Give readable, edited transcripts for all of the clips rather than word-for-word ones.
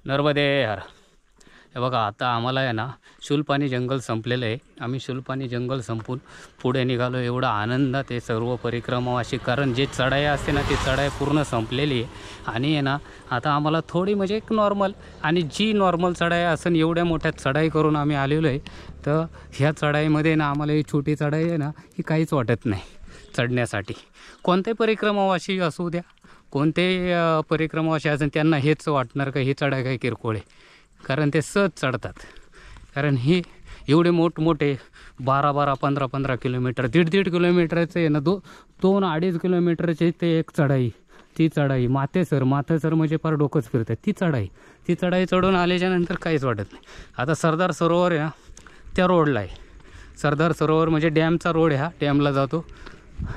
नर्मदे हर. हे बघा, आता आम्हाला आहे ना शूलपाणी जंगल संपलेलं आहे. आम्ही शूलपाणी जंगल संपून पुढे निघालो. एवढा आनंदात आहे सर्व परिक्रमा अशी, कारण जे चढाई असते ना ती चढाई पूर्ण संपलेली आहे. आणि आहे ना आता आम्हाला थोडी म्हणजे एक नॉर्मल, आणि जी नॉर्मल चढाई असेल एवढ्या मोठ्या चढाई करून आम्ही आलेलो आहे. तर ह्या चढाईमध्ये ना आम्हाला ही छोटी चढाई आहे ना ही काहीच वाटत नाही चढण्यासाठी. कोणत्याही परिक्रमावासी असू द्या, कोणते परिक्रमावासी असेल त्यांना हेच वाटणार का ही चढाई काही किरकोळ आहे, कारण ते सहज चढतात. कारण ही एवढे मोठमोठे 12-12, 15-15 किलोमीटर, 1.5 किलोमीटरचे आहे ना 2-2.5 किलोमीटरचे ते एक चढाई. ती चढाई माथेसर म्हणजे फार डोकंच फिरतं. ती चढाई चढून आल्याच्यानंतर काहीच वाटत नाही. आता सरदार सरोवर आहे ना त्या रोडला आहे. सरदार सरोवर म्हणजे डॅमचा रोड आहे, हा डॅमला जातो.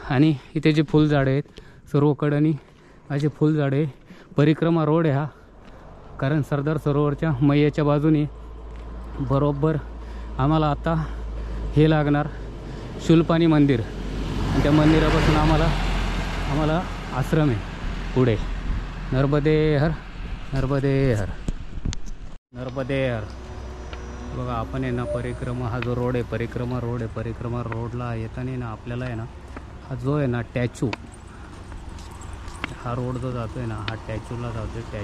आणि इथे जे फुलझाडे आहेत सर्वकडनी असे फुलझाडे, परिक्रमा रोड आहे हा. कारण सरदार सरोवरच्या मैयाच्या बाजूने बरोबर आम्हाला आता हे लागणार शूलपाणी मंदिर. आणि त्या मंदिरापासून आम्हाला आश्रम आहे पुढे. नर्मदे हर, नर्मदे हर, नर्मदे हर. बघा, आपण आहे ना परिक्रमा, हा जो रोड आहे परिक्रमा रोडला येताना ना आपल्याला आहे ना हा जो आहे ना टॅचू, हा रोड जो जातो आहे ना हा टॅचूला जातो आहे.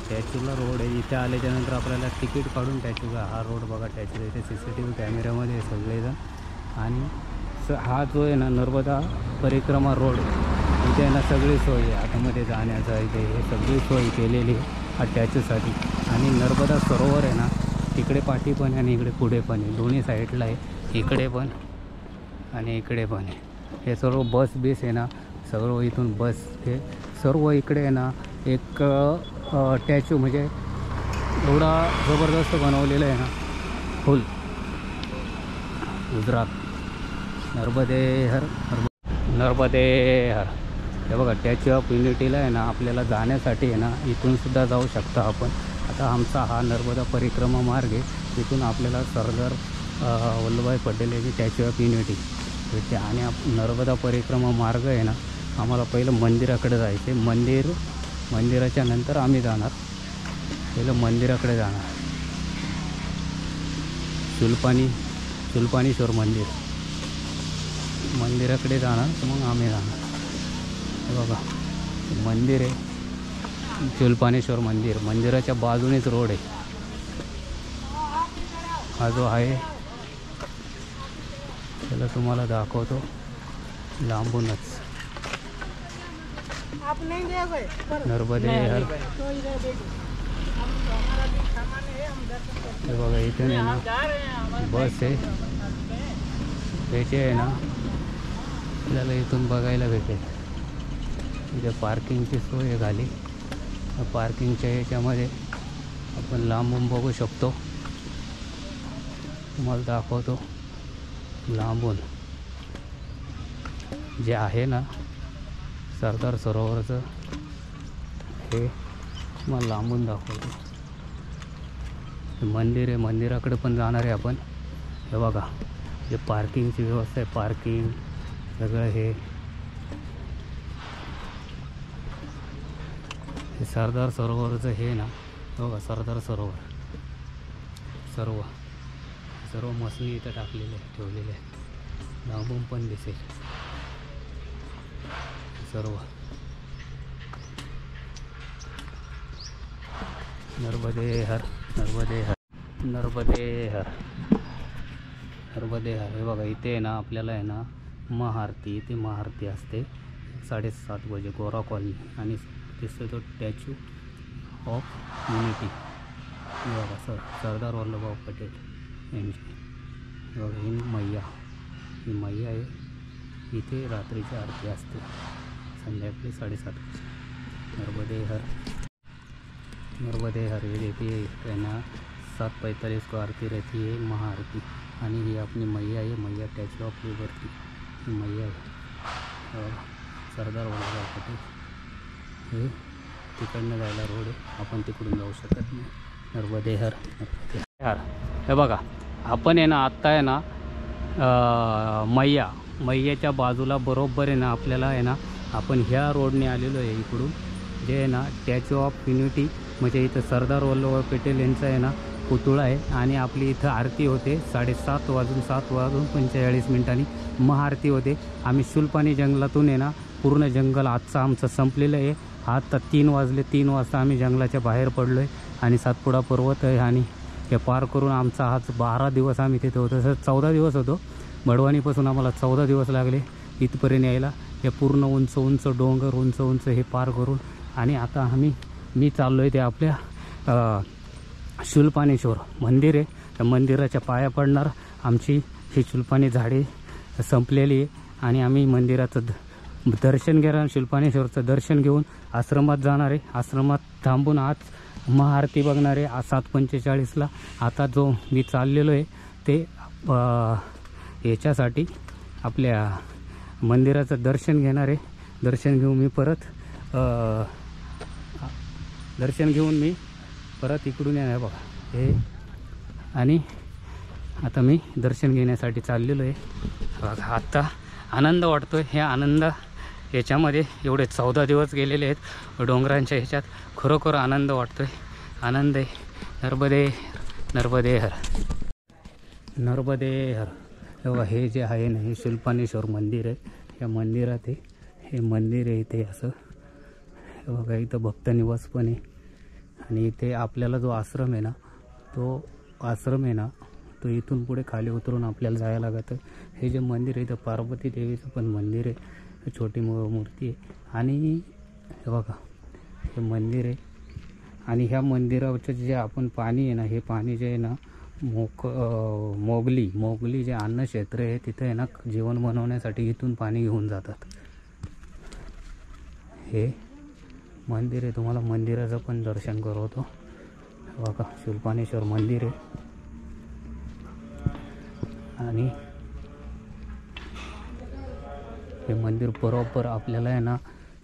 टॅचूला रोड आहे. इथे आल्याच्यानंतर आपल्याला तिकीट काढून टॅचूला, हा रोड बघा टॅचू, इथे CCTV कॅमेऱ्यामध्ये सगळेजण. आणि हा जो आहे ना नर्मदा परिक्रमा रोड, इथे आहे ना सगळी सोय आहे आतमध्ये जाण्याचा. इथे हे सगळी सोय केलेली आहे हा टॅचूसाठी. आणि नर्मदा सरोवर आहे ना तिकडे पाठी पण आहे आणि इकडे पुढे पण आहे, दोन्ही साईडला आहे. इकडे पण आणि इकडे पण आहे. हे सर्व बस आहे ना, सर्व इथून बस हे सर्व इकडे आहे ना एक टॅचू म्हणजे एवढा जबरदस्त बनवलेला आहे ना फुल. गुजरात. नर्मदे हर, नर्मदे हर. हे बघा टॅच्यू ऑफ युनिटीला आहे ना आपल्याला जाण्यासाठी आहे ना इथून सुद्धा जाऊ शकता आपण. आता आमचा हा नर्मदा परिक्रमा मार्ग आहे. तिथून आपल्याला सरदार वल्लभभाई पटेल यांची टॅच्यू ऑफ युनिटी भेटते. आणि नर्मदा परिक्रमा मार्ग आहे ना आम्हाला पहिलं मंदिराकडे जायचे. मंदिराच्या नंतर आम्ही जाणार, पहिलं मंदिराकडे जाणार. शूलपाणेश्वर मंदिराकडे जाणार, तर मग आम्ही जाणार. हे बघा मंदिर आहे शूलपाणेश्वर मंदिर. मंदिराच्या बाजूनेच रोड आहे हा जो आहे. त्याला तुम्हाला दाखवतो लांबूनच. नर्मदे हर. हे बघा इथे आहे ना बस आहे, त्याचे आहे ना आपल्याला इथून बघायला भेटेल. इथे पार्किंगची सोय आहे खाली. पार्किंगच्या याच्यामध्ये आपण लांबून बघू शकतो. तुम्हाला दाखवतो लांबून जे आहे ना सरदार सरोवरचं, हे मला लांबून दाखवतो. मंदिर आहे, मंदिराकडे पण जाणार आहे आपण. हे बघा जे पार्किंगची व्यवस्था आहे, पार्किंग सगळं हे सरदार सरोवरचं हे ना. बघा सरदार सरोवर सर्व मसनी इथं टाकलेले आहे, ठेवलेले आहे. लांबून पण दिसेल सर्व. नर्मदे हर, नर्मदे हर, नर्मदे हर, नर्मदे हर. हे बघा इथे आहे ना आपल्याला आहे ना महाआरती, इथे महाआरती असते 7:30 वाजे गोरा कॉलनी. आणि तिसरं तो टॅच्यू ऑफ युनिटी. हे बघा सरदार वल्लभभाई पटेल यांची. हे बघा ही मैया आहे. इथे रात्रीची आरती असते संध्याकाळी 7:30 वाजता. नर्मदे हर, नर्मदे हर. ये देखिए कहना 7:45 को आरती रहती है, महाआरती. आणि ही आपली मैया आहे, मैया टॅच्यू ऑफ लिबर्टी ही मैया आहे. सरदार वल्लभभाई पटेल. हे तिकडनं जायला रोड आहे, आपण तिकडून जाऊ शकत नाही. नर्मदे हर, नर्मदे हर. हे बघा आपण आहे ना आत्ता आहे ना मैयाच्या बाजूला बरोबर आहे ना आपल्याला आहे ना आपण ह्या रोडने आलेलो आहे इकडून. जे आहे ना स्टॅच्यू ऑफ युनिटी, म्हणजे इथं सरदार वल्लभभाई पटेल यांचा आहे ना पुतळा आहे. आणि आपली इथं आरती होते 7:45 महाआरती होते. आम्ही शूलपाणी जंगलातून आहे ना, पूर्ण जंगल आजचं आमचं संपलेलं आहे. आता 3 वाजले. 3 वाजता आम्ही जंगलाच्या बाहेर पडलो आहे आणि सातपुडा पर्वत आहे आणि हे पार करून आमचा आज 12 दिवस आम्ही तिथे होतो. तसं 14 दिवस होतो. बडवानीपासून आम्हाला 14 दिवस लागले इथपर्यंत यायला. हे पूर्ण उंच उंच डोंगर, उंच उंच हे पार करून. आणि आता मी चाललो आहे ते आपल्या शूलपाणेश्वर मंदिर आहे. त्या मंदिराच्या पाया पडणार. आमची ही शूलपाणी झाडे संपलेली आहे आणि आम्ही मंदिराचं दर्शन घेणार. शूलपाणेश्वरचं दर्शन घेऊन आश्रमात जाणार आहे. आश्रमात थांबून आज महाआरती बघणार आहे 7:45ला. आता जो मी चाललेलो आहे ते याच्यासाठी आपल्या मंदिराचं दर्शन घेणार आहे. दर्शन घेऊन मी परत इकडून येणार बघा हे. आणि आता मी दर्शन घेण्यासाठी चाललेलो आहे बघा. आता आनंद वाटतो आहे. हे आनंद याच्यामध्ये एवढे 14 दिवस गेलेले आहेत डोंगरांच्या ह्याच्यात. खरोखर आनंद वाटतो आहे. आनंद आहे. नर्मदे हर. तेव्हा हे जे आहे ना, हे शूलपाणेश्वर मंदिर आहे. या मंदिरात हे मंदिर आहे इथे असं बघा. इथं भक्त निवास पण आहे. आणि इथे आपल्याला जो आश्रम आहे ना, तो इथून पुढे खाली उतरून आपल्याला जायला लागतं. हे जे मंदिर आहे इथं पार्वती देवीचं पण मंदिर आहे. छोटी मूर्ती आहे. आणि हे बघा हे मंदिर आहे. आणि ह्या मंदिराचं जे आपण पाणी आहे ना, हे पाणी जे आहे ना मोगली जे अन्नक्षेत्र आहे तिथे आहे ना, जेवण बनवण्यासाठी इथून पाणी घेऊन जातात. हे मंदिर आहे. तुम्हाला मंदिराचं पण दर्शन करवतो बघा. शूलपाणेश्वर मंदिर आहे. आणि हे मंदिर बरोबर आपल्याला आहे ना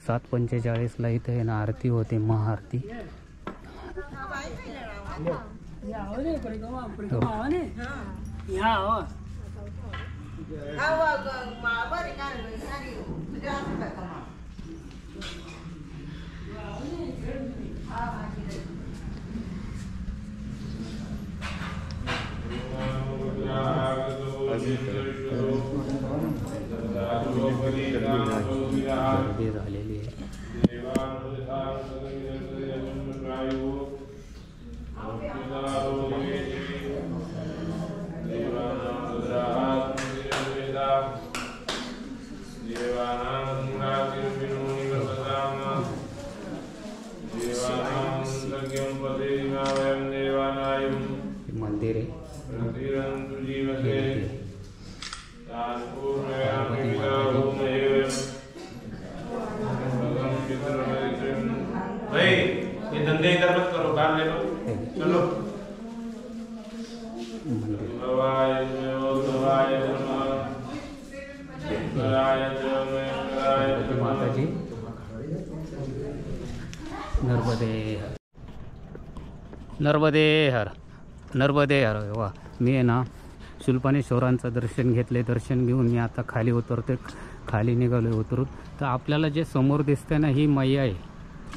7:45ला इथे आहे ना आरती होते, महाआरती. गर्दी झालेली आहे. मंदिर आहे. ये धंधे इधर मत करो, बाहर ले लो, चलो। माताजी नर्मदे हर. वा मी आहे ना शूलपाणेश्वरांचं दर्शन घेतले. दर्शन घेऊन मी आता खाली उतरते. खाली निघालो उतरून. तर आपल्याला जे समोर दिसतंय ना, ही मैया आहे.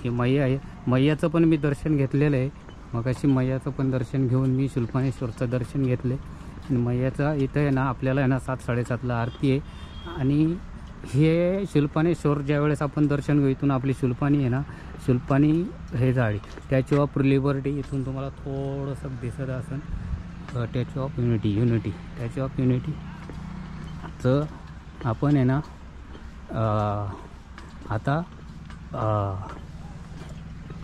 ही मैया आहे. मैयाचं पण मी दर्शन घेतलेलं आहे. मग अशी मैयाचं पण दर्शन घेऊन मी शूलपाणेश्वरचं दर्शन घेतले. आणि मैयाचं इथं आहे ना आपल्याला आहे ना 7:30ला आरती आहे. आणि हे शूलपाणेश्वर ज्यावेळेस आपण दर्शन घेऊ, इथून आपली शूलपाणी आहे ना, शूलपाणी हे झाडी स्टॅच्यू ऑफ लिबर्टी इथून तुम्हाला थोडंसं दिसत असेल. स्टॅच्यू ऑफ युनिटीचं आपण आहे ना आता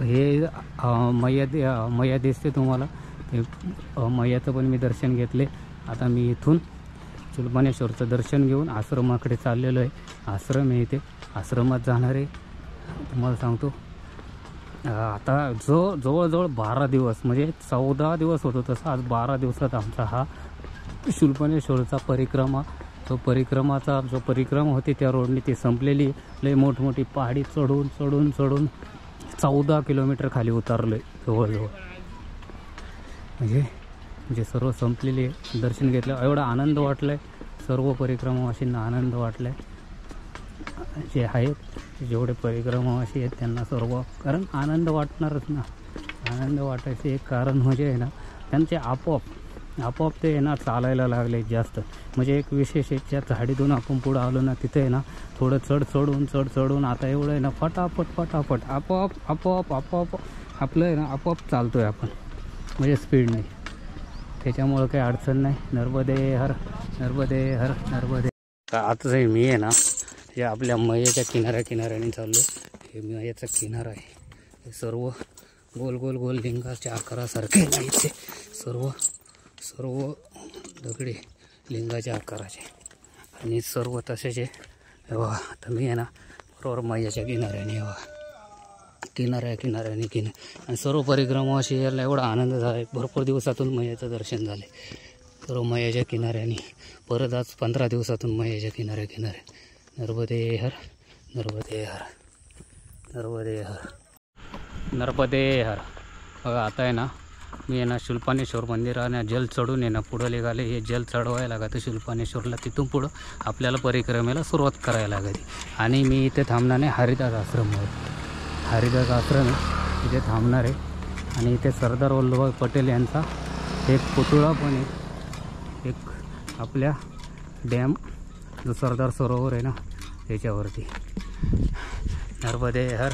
हे मैया दिसते तुम्हाला. ते मैयाचं पण मी दर्शन घेतले. आता मी इथून शूलपाणेश्वरचं दर्शन घेऊन आश्रमाकडे चाललेलो आहे. आश्रम आहे इथे. आश्रमात जाणार आहे. तुम्हाला सांगतो आता जवळजवळ 12 दिवस, म्हणजे 14 दिवस होतो तसं आज 12 दिवसात आमचा हा शूलपाणेश्वरचा परिक्रमा जो परिक्रमा होती त्या रोडने ती संपलेली. लय मोठमोठी पहाडी चढून 14 किलोमीटर खाली उतरलो आहे जवळजवळ. म्हणजे सर्व संपलेली आहे. दर्शन घेतलं एवढा आनंद वाटला आहे. सर्व परिक्रमावासींना आनंद वाटला आहे. जे आहेत जेवढे परिक्रमावासी आहेत त्यांना सर्व, कारण आनंद वाटणारच ना. आनंद वाटायचे एक कारण म्हणजे आहे ना, त्यांचे आपोआप ते आहे ना चालायला लागले जास्त. म्हणजे एक विशेष आहे, ज्या झाडीतून आपण पुढं आलो ना तिथे आहे ना थोडं चढ चढून आता एवढं आहे ना फटाफट आपोआप आपलं आहे ना आपोआप चालतो आहे आपण, म्हणजे स्पीडने. त्याच्यामुळं काही अडचण नाही. नर्मदे हर. आता मी आहे ना हे आपल्या मैयाच्या किनाऱ्याने चाललो. हे मैयाचा किनारा आहे. हे सर्व गोल लिंगाच्या आकारासारखे नाही, सर्व दगडे लिंगाच्या आकाराचे आणि सर्व तसेच आहे. बघा आता मी आहे ना बरोबर मैयाच्या किनाऱ्याने आणि सर्व परिक्रमावासी याला एवढा आनंद झाला आहे. भरपूर दिवसातून मैयाचं दर्शन झाले सर्व मैयाच्या किनाऱ्याने. परत आज 15 दिवसातून मैयाच्या किनाऱ्या. नर्मदे हर. बघा आता आहे ना मी आहे ना शूलपाणेश्वर मंदिराने जल चढून आहे ना पुढं निघाले. हे जल चढवायला लागतं शूलपाणेश्वरला. तिथून पुढं आपल्याला परिक्रमेला सुरुवात करायला लागते. आणि मी इथे थांबणार नाही. हरिदास आश्रम आहे, इथे थांबणार आहे. आणि इथे सरदार वल्लभभाई पटेल यांचा एक पुतळा पण आहे, एक आपल्या डॅम जो सरदार सरोवर आहे ना त्याच्यावरती. नर्मदे हर.